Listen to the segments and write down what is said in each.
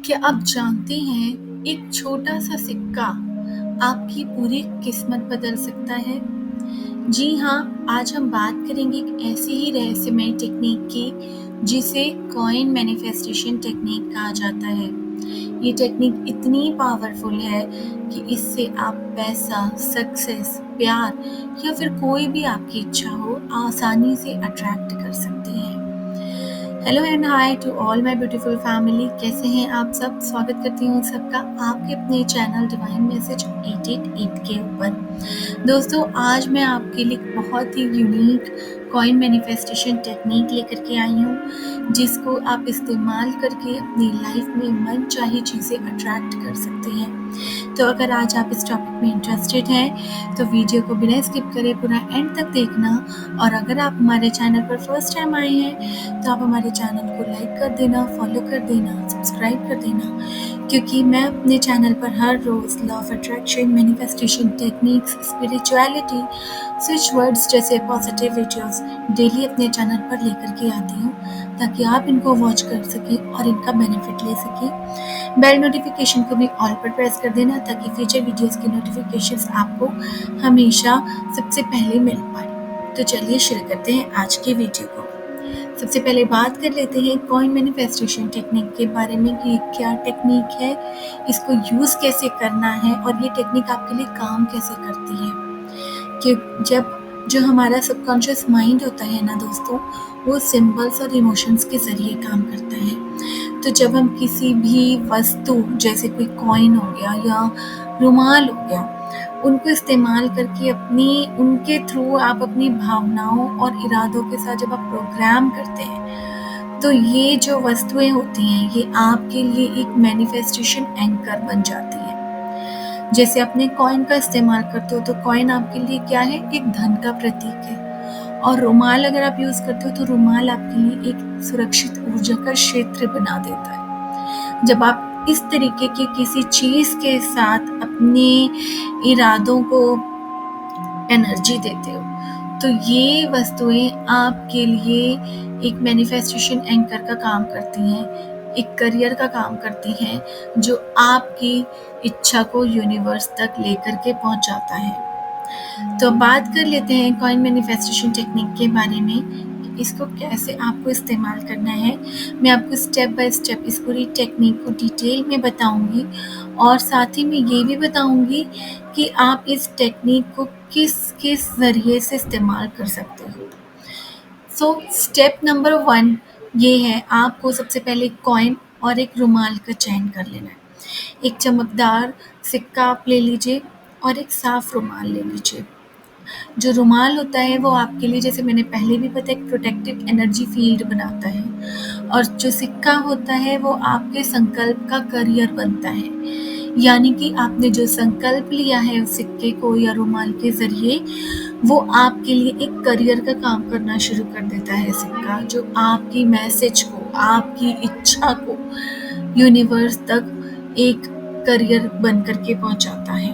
क्या आप जानते हैं एक छोटा सा सिक्का आपकी पूरी किस्मत बदल सकता है? जी हाँ, आज हम बात करेंगे एक ऐसी ही रहस्यमय टेक्निक की जिसे कॉइन मैनिफेस्टेशन टेक्निक कहा जाता है। ये टेक्निक इतनी पावरफुल है कि इससे आप पैसा, सक्सेस, प्यार या फिर कोई भी आपकी इच्छा हो आसानी से अट्रैक्ट कर सकते हैं। Hello and hi to all my beautiful family. कैसे हैं आप सब? स्वागत करती हूँ सबका आपके अपने चैनल डिवाइन मैसेज 888 के ऊपर। दोस्तों, आज मैं आपके लिए बहुत ही यूनिक कॉइन मैनिफेस्टेशन टेक्निक लेकर के आई हूँ जिसको आप इस्तेमाल करके अपनी लाइफ में मन चाही चीज़ें अट्रैक्ट कर सकते हैं। तो अगर आज आप इस टॉपिक में इंटरेस्टेड हैं तो वीडियो को बिना स्किप करे पूरा एंड तक देखना। और अगर आप हमारे चैनल पर फर्स्ट टाइम आए हैं तो आप हमारे चैनल को लाइक कर देना, फॉलो कर देना, सब्सक्राइब कर देना, क्योंकि मैं अपने चैनल पर हर रोज़ law of attraction, manifestation techniques, spirituality, switch words जैसे पॉजिटिव वीडियोस डेली अपने चैनल पर लेकर के आती हूँ ताकि आप इनको वॉच कर सकें और इनका बेनिफिट ले सकें। बेल नोटिफिकेशन को भी ऑल पर प्रेस कर देना ताकि फ्यूचर वीडियोस की नोटिफिकेशंस आपको हमेशा सबसे पहले मिल पाए। तो चलिए शुरू करते हैं आज की वीडियो को। सबसे पहले बात कर लेते हैं कॉइन मैनिफेस्टेशन टेक्निक के बारे में कि क्या टेक्निक है, इसको यूज़ कैसे करना है और ये टेक्निक आपके लिए काम कैसे करती है। कि जब जो हमारा सबकॉन्शियस माइंड होता है ना दोस्तों, वो सिंबल्स और इमोशंस के ज़रिए काम करता है। तो जब हम किसी भी वस्तु जैसे कोई कॉइन हो गया या रुमाल हो गया, उनको इस्तेमाल करके उनके थ्रू आप अपनी भावनाओं और इरादों के साथ जब आप प्रोग्राम करते हैं तो ये जो वस्तुएं होती हैं ये आपके लिए एक मैनिफेस्टेशन एंकर बन जाती है। जैसे अपने कॉइन का इस्तेमाल करते हो तो कॉइन आपके लिए क्या है, एक धन का प्रतीक है। और रुमाल अगर आप यूज करते हो तो रुमाल आपके लिए एक सुरक्षित ऊर्जा का क्षेत्र बना देता है। जब आप इस तरीके की किसी चीज के साथ अपने इरादों को एनर्जी देते हो तो ये वस्तुएं आपके लिए एक मैनिफेस्टेशन एंकर का काम करती हैं, एक करियर का काम करती हैं जो आपकी इच्छा को यूनिवर्स तक लेकर के पहुंच जाता है। तो बात कर लेते हैं कॉइन मैनिफेस्टेशन टेक्निक के बारे में, इसको कैसे आपको इस्तेमाल करना है। मैं आपको स्टेप बाय स्टेप इस पूरी टेक्निक को डिटेल में बताऊंगी और साथ ही में ये भी बताऊंगी कि आप इस टेक्निक को किस किस ज़रिए से इस्तेमाल कर सकते हो। सो स्टेप नंबर 1 ये है, आपको सबसे पहले कॉइन और एक रुमाल का चयन कर लेना है। एक चमकदार सिक्का आप ले लीजिए और एक साफ रुमाल ले लीजिए। जो रुमाल होता है वो आपके लिए, जैसे मैंने पहले भी बताया, एक प्रोटेक्टिव एनर्जी फील्ड बनाता है और जो सिक्का होता है वो आपके संकल्प का करियर बनता है। यानी कि आपने जो संकल्प लिया है उस सिक्के को या रुमाल के जरिए, वो आपके लिए एक करियर का काम करना शुरू कर देता है सिक्का, जो आपकी मैसेज को, आपकी इच्छा को यूनिवर्स तक एक करियर बन करके पहुंचाता है।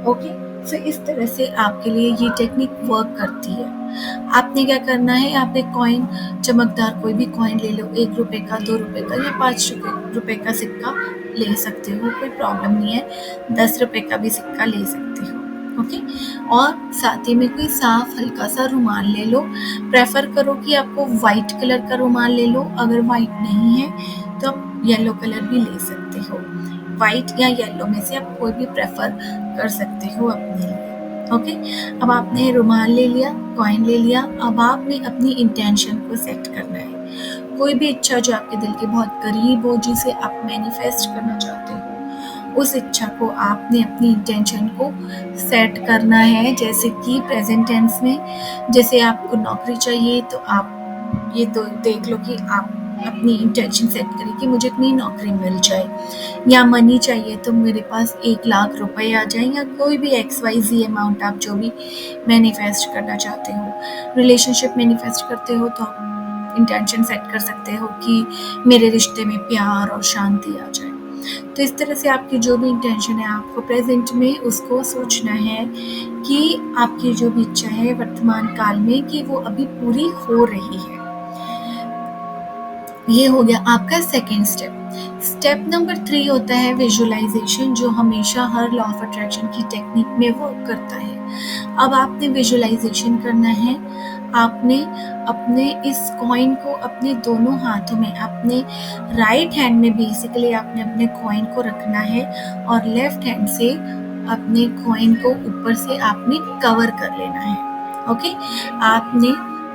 ओके, सो इस तरह से आपके लिए ये टेक्निक वर्क करती है। आपने क्या करना है, आप एक कॉइन, चमकदार कोई भी कॉइन ले लो, 1 रुपए का, 2 रुपए का या 5 रुपए का सिक्का ले सकते हो, कोई प्रॉब्लम नहीं है। 10 रुपए का भी सिक्का ले सकते हो। ओके, और साथ ही में कोई साफ हल्का सा रुमाल ले लो। प्रेफर करो कि आपको वाइट कलर का रुमाल ले लो, अगर वाइट नहीं है तो आप येलो कलर भी ले सकते हो। वाइट या येलो में से आप कोई भी प्रेफर कर सकते हो अपने लिए। ओके, अब आपने रुमाल ले लिया, कॉइन ले लिया, अब आपने अपनी इंटेंशन को सेट करना है। कोई भी इच्छा जो आपके दिल के बहुत करीब हो, जिसे आप मैनिफेस्ट करना चाहते हो, उस इच्छा को आपने अपनी इंटेंशन को सेट करना है। जैसे कि प्रेजेंट टेंस में, जैसे आपको नौकरी चाहिए तो आप ये तो देख लो कि आप अपनी इंटेंशन सेट करें कि मुझे इतनी नौकरी मिल जाए। या मनी चाहिए तो मेरे पास 1 लाख रुपए आ जाए, या कोई भी XYZ अमाउंट आप जो भी मैनिफेस्ट करना चाहते हो। रिलेशनशिप मैनिफेस्ट करते हो तो आप इंटेंशन सेट कर सकते हो कि मेरे रिश्ते में प्यार और शांति आ जाए। तो इस तरह से आपकी जो भी इंटेंशन है, आपको प्रेजेंट में उसको सोचना है कि आपकी जो भी इच्छा है वर्तमान काल में, कि वो अभी पूरी हो रही है। ये हो गया आपका सेकेंड स्टेप। स्टेप नंबर 3 होता है विजुअलाइजेशन, जो हमेशा हर लॉ ऑफ अट्रैक्शन की टेक्निक में वर्क करता है। अब आपने विजुअलाइजेशन करना है। आपने अपने इस कॉइन को अपने दोनों हाथों में, अपने राइट हैंड में बेसिकली आपने अपने कॉइन को रखना है और लेफ्ट हैंड से अपने कॉइन को ऊपर से आपने कवर कर लेना है। ओके, आपने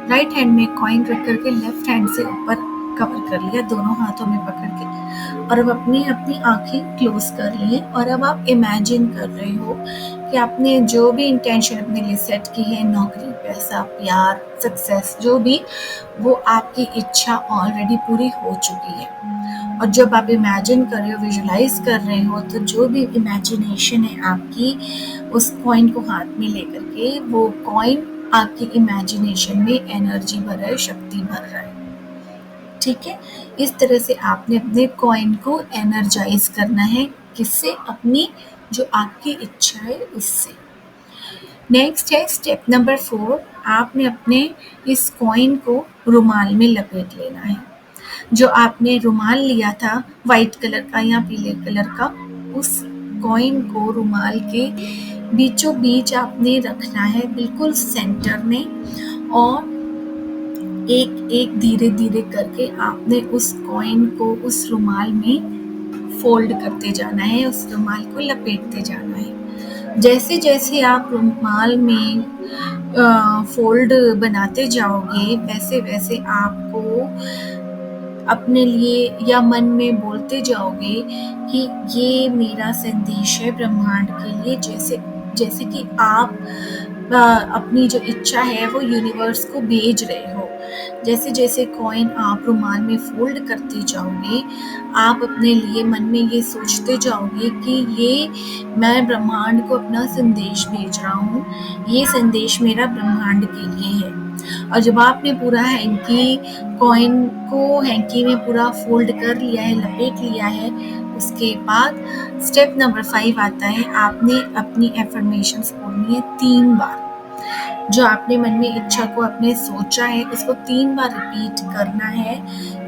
राइट हैंड में कॉइन रख करके लेफ्ट हैंड से ऊपर कवर कर लिया दोनों हाथों में पकड़ के, और अब अपनी अपनी आंखें क्लोज कर लिए और अब आप इमेजिन कर रहे हो कि आपने जो भी इंटेंशन अपने लिए सेट की है, नौकरी, पैसा, प्यार, सक्सेस, जो भी, वो आपकी इच्छा ऑलरेडी पूरी हो चुकी है। और जब आप इमेजिन कर रहे हो, विजुलाइज कर रहे हो, तो जो भी इमेजिनेशन है आपकी, उस कॉइन को हाथ में लेकर के, वो कॉइन आपकी इमेजिनेशन में एनर्जी भर रहा है, शक्ति भर रहा है। ठीक है, इस तरह से आपने अपने कॉइन को एनर्जाइज करना है। किससे? अपनी जो आपकी इच्छा है उससे। नेक्स्ट है स्टेप नंबर 4। आपने अपने इस कॉइन को रुमाल में लपेट लेना है। जो आपने रुमाल लिया था वाइट कलर का या पीले कलर का, उस कॉइन को रुमाल के बीचों बीच आपने रखना है, बिल्कुल सेंटर में, और एक एक धीरे धीरे करके आपने उस कॉइन को उस रुमाल में फोल्ड करते जाना है, उस रुमाल को लपेटते जाना है। जैसे जैसे आप रुमाल में फोल्ड बनाते जाओगे, वैसे वैसे आपको अपने लिए या मन में बोलते जाओगे कि ये मेरा संदेश है ब्रह्मांड के लिए। जैसे जैसे कि आप अपनी जो इच्छा है वो यूनिवर्स को भेज रहे हो। जैसे जैसे कॉइन आप रुमाल में फोल्ड करते जाओगे, आप अपने लिए मन में ये सोचते जाओगे कि ये मैं ब्रह्मांड को अपना संदेश भेज रहा हूँ, ये संदेश मेरा ब्रह्मांड के लिए है। और जब आपने पूरा हैंकी कॉइन को हैंकी में पूरा फोल्ड कर लिया है, लपेट लिया है, उसके बाद स्टेप नंबर 5 आता है। आपने अपनी एफर्मेशंस बोलनी है 3 बार। जो आपने मन में इच्छा को अपने सोचा है, उसको 3 बार रिपीट करना है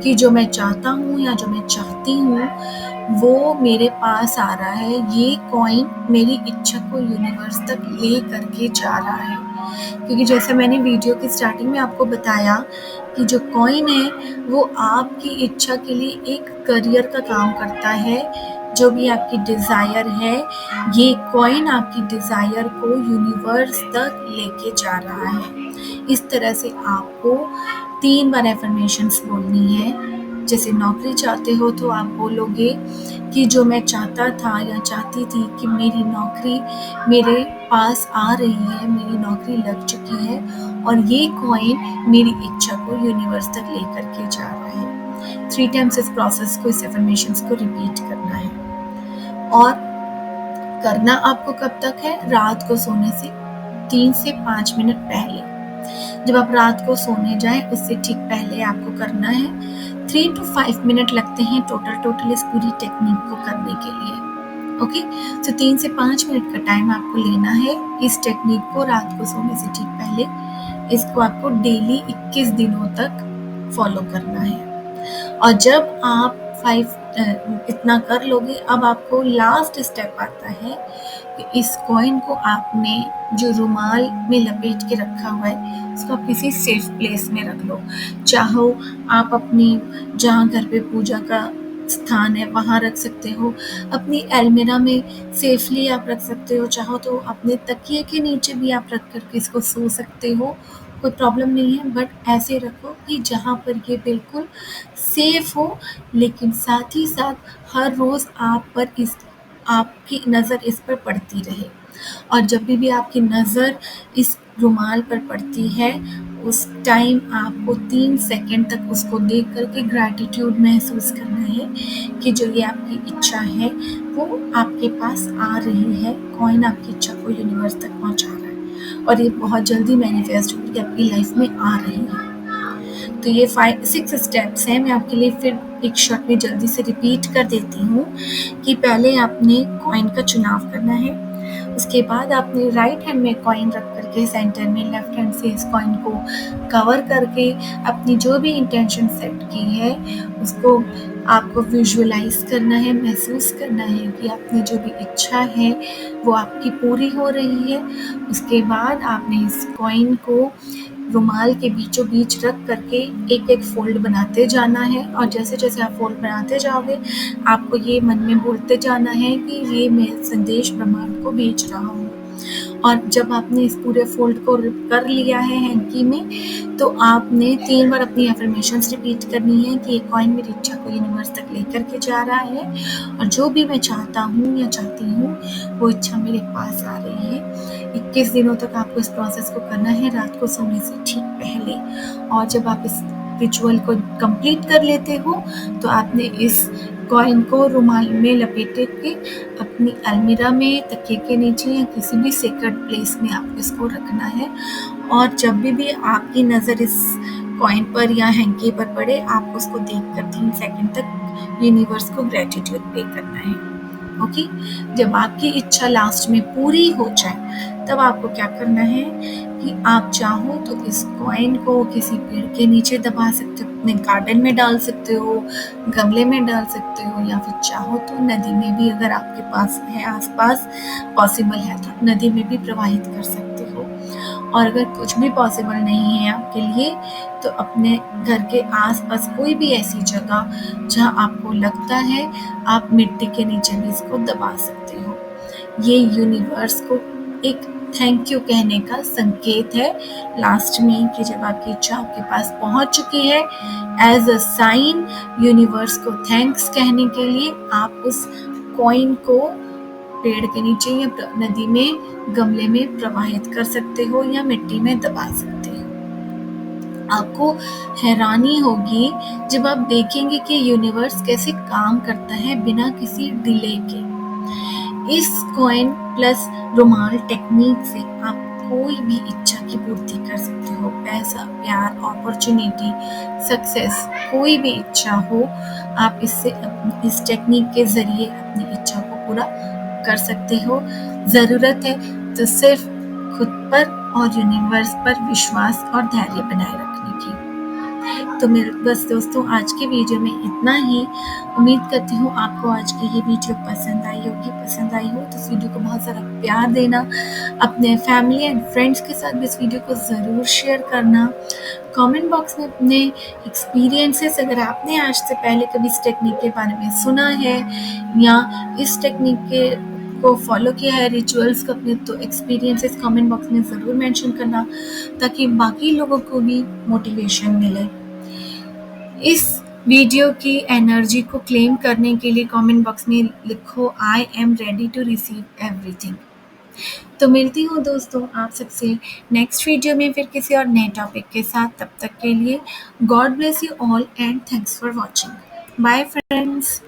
कि जो मैं चाहता हूँ या जो मैं चाहती हूँ वो मेरे पास आ रहा है। ये कॉइन मेरी इच्छा को यूनिवर्स तक ले करके जा रहा है। क्योंकि जैसा मैंने वीडियो की स्टार्टिंग में आपको बताया कि जो कॉइन है वो आपकी इच्छा के लिए एक करियर का काम करता है। जो भी आपकी डिज़ायर है, ये कॉइन आपकी डिज़ायर को यूनिवर्स तक लेके जा रहा है। इस तरह से आपको 3 बार एफर्मेशंस बोलनी है। जैसे नौकरी चाहते हो तो आप बोलोगे कि जो मैं चाहता था या चाहती थी कि मेरी नौकरी मेरे पास आ रही है, मेरी नौकरी लग चुकी है, और ये कॉइन मेरी इच्छा को यूनिवर्स तक लेकर के जा रहा है। 3 टाइम्स इस प्रोसेस को, इस एफर्मेशंस को रिपीट करना है। और करना आपको कब तक है? रात को सोने से 3 से 5 मिनट पहले। जब आप रात को सोने जाएं उससे ठीक पहले आपको करना है। 3 to 5 मिनट लगते हैं टोटल इस पूरी टेक्निक को करने के लिए। ओके, तो 3 से 5 मिनट का टाइम आपको लेना है इस टेक्निक को रात को सोने से ठीक पहले। इसको आपको डेली 21 दिनों तक फॉलो करना है। और जब आप इतना कर लोगे, अब आपको लास्ट स्टेप आता है कि इस कॉइन को आपने जो रुमाल में लपेट के रखा हुआ है उसको आप किसी सेफ प्लेस में रख लो। चाहो आप अपनी जहाँ घर पे पूजा का स्थान है वहाँ रख सकते हो, अपनी अलमीरा में सेफली आप रख सकते हो, चाहो तो अपने तकिए के नीचे भी आप रख करके इसको सो सकते हो, कोई प्रॉब्लम नहीं है। बट ऐसे रखो कि जहाँ पर ये बिल्कुल सेफ हो, लेकिन साथ ही साथ हर रोज़ आपकी नज़र इस पर पड़ती रहे। और जब भी आपकी नज़र इस रुमाल पर पड़ती है, उस टाइम आपको 3 सेकंड तक उसको देख करके ग्रैटिट्यूड महसूस करना है कि जो ये आपकी इच्छा है वो आपके पास आ रही है। कॉइन आपकी इच्छा को यूनिवर्स तक पहुंचा रहा है और ये बहुत जल्दी मैनिफेस्ट होकर आपकी लाइफ में आ रही है। तो ये 6 स्टेप्स हैं। मैं आपके लिए फिर एक शॉर्ट में जल्दी से रिपीट कर देती हूँ कि पहले आपने कॉइन का चुनाव करना है, उसके बाद आपने राइट हैंड में कॉइन रख करके सेंटर में लेफ्ट हैंड से इस कॉइन को कवर करके अपनी जो भी इंटेंशन सेट की है उसको आपको विजुअलाइज करना है, महसूस करना है कि आपने जो भी इच्छा है वो आपकी पूरी हो रही है। उसके बाद आपने इस कॉइन को रुमाल के बीचों बीच रख करके एक एक फोल्ड बनाते जाना है और जैसे जैसे आप फोल्ड बनाते जाओगे आपको ये मन में बोलते जाना है कि ये मैं संदेश ब्रह्मांड को भेज रहा हूँ। और जब आपने इस पूरे फोल्ड को कर लिया है हैंकी में तो आपने 3 बार अपनी एफर्मेशंस रिपीट करनी है कि ये कॉइन मेरी इच्छा को यूनिवर्स तक लेकर के जा रहा है और जो भी मैं चाहता हूँ या चाहती हूँ वो इच्छा मेरे पास आ रही है। 21 दिनों तक आपको इस प्रोसेस को करना है, रात को सोने से ठीक पहले। और जब आप इस रिचुअल को कंप्लीट कर लेते हो तो आपने इस कॉइन को रुमाल में लपेट के अपनी अलमीरा में, तकिए के नीचे या किसी भी सेक्रेड प्लेस में आपको इसको रखना है। और जब भी आपकी नज़र इस कॉइन पर या हैंकी पर पड़े आप उसको देखकर 3 सेकंड तक यूनिवर्स को ग्रेटिट्यूड पे करना है। ओके, जब आपकी इच्छा लास्ट में पूरी हो जाए तब आपको क्या करना है कि आप चाहो तो इस कॉइन को किसी पेड़ के नीचे दबा सकते हो, अपने गार्डन में डाल सकते हो, गमले में डाल सकते हो या फिर चाहो तो नदी में भी, अगर आपके पास है आसपास पॉसिबल है तो नदी में भी प्रवाहित कर सकते हो। और अगर कुछ भी पॉसिबल नहीं है आपके लिए तो अपने घर के आसपास कोई भी ऐसी जगह जहां आपको लगता है आप मिट्टी के नीचे भी इसको दबा सकते हो। ये यूनिवर्स को एक थैंक यू कहने का संकेत है लास्ट में कि जब आपकी इच्छा आपके पास पहुंच चुकी है, एज अ साइन यूनिवर्स को थैंक्स कहने के लिए आप उस कॉइन को पेड़ के नीचे या नदी में, गमले में प्रवाहित कर सकते हो या मिट्टी में दबा सकते हो। आपको हैरानी होगी जब आप देखेंगे कि यूनिवर्स कैसे काम करता है बिना किसी डिले के। इस कॉइन प्लस रुमाल टेक्निक से आप कोई भी इच्छा की पूर्ति कर सकते हो। पैसा, प्यार, अपॉर्चुनिटी, सक्सेस, कोई भी इच्छा हो आप इससे इस टेक्निक के जरिए अपनी इच्छा को पूरा कर सकते हो। ज़रूरत है तो सिर्फ खुद पर और यूनिवर्स पर विश्वास और धैर्य बनाए रखने की। तो मेरे बस दोस्तों आज के वीडियो में इतना ही। उम्मीद करती हूँ आपको आज की ये वीडियो पसंद आई होगी। पसंद आई हो तो इस वीडियो को बहुत सारा प्यार देना, अपने फैमिली एंड फ्रेंड्स के साथ भी इस वीडियो को ज़रूर शेयर करना। कमेंट बॉक्स में अपने एक्सपीरियंसेस, अगर आपने आज से पहले कभी इस टेक्निक के बारे में सुना है या इस टेक्निक के को फॉलो किया है, रिचुअल्स को अपने, तो एक्सपीरियंसेस कमेंट बॉक्स में ज़रूर मेंशन करना ताकि बाकी लोगों को भी मोटिवेशन मिले। इस वीडियो की एनर्जी को क्लेम करने के लिए कमेंट बॉक्स में लिखो I am ready to receive everything. तो मिलती हूँ दोस्तों आप सबसे नेक्स्ट वीडियो में फिर किसी और नए टॉपिक के साथ। तब तक के लिए God bless you all and thanks for watching. Bye friends.